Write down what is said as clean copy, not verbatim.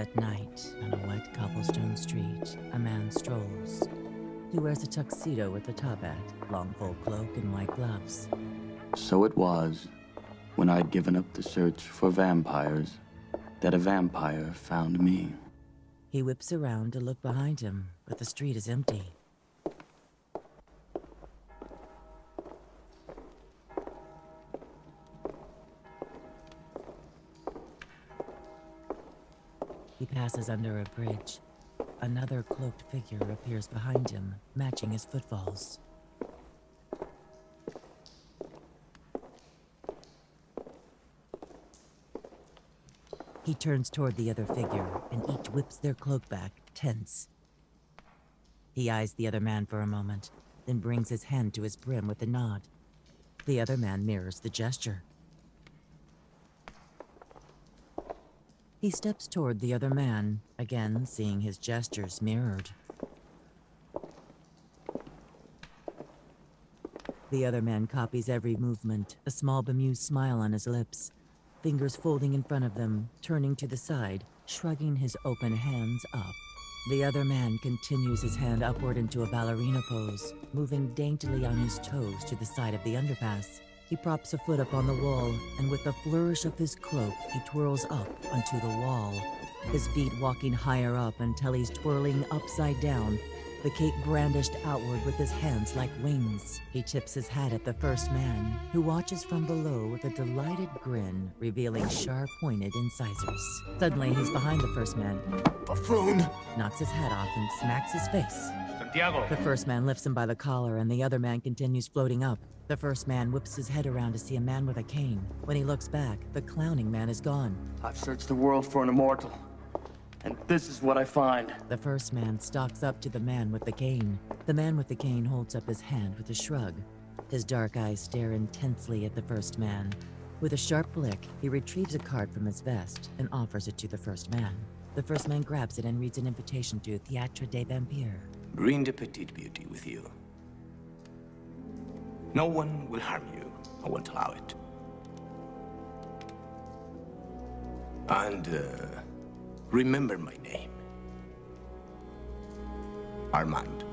At night, on a wet cobblestone street, a man strolls. He wears a tuxedo with a top hat, long full cloak, and white gloves. So it was, when I'd given up the search for vampires, that a vampire found me. He whips around to look behind him, but the street is empty. He passes under a bridge. Another cloaked figure appears behind him, matching his footfalls. He turns toward the other figure, and each whips their cloak back, tense. He eyes the other man for a moment, then brings his hand to his brim with a nod. The other man mirrors the gesture. He steps toward the other man, again seeing his gestures mirrored. The other man copies every movement, a small bemused smile on his lips, fingers folding in front of them, turning to the side, shrugging his open hands up. The other man continues his hand upward into a ballerina pose, moving daintily on his toes to the side of the underpass. He props a foot up on the wall, and with a flourish of his cloak, he twirls up onto the wall, his feet walking higher up until he's twirling upside down, the cape brandished outward with his hands like wings. He tips his hat at the first man, who watches from below with a delighted grin, revealing sharp-pointed incisors. Suddenly, he's behind the first man, Buffoon! knocks his hat off and smacks his face. Santiago! The first man lifts him by the collar, and the other man continues floating up. The first man whips his head around to see a man with a cane. When he looks back, the clowning man is gone. I've searched the world for an immortal, and this is what I find. The first man stalks up to the man with the cane. The man with the cane holds up his hand with a shrug. His dark eyes stare intensely at the first man. With a sharp blick, he retrieves a card from his vest and offers it to the first man. The first man grabs it and reads an invitation to Théâtre des Vampires. Bring the petite beauty with you. No one will harm you. I won't allow it. And, remember my name. Armand.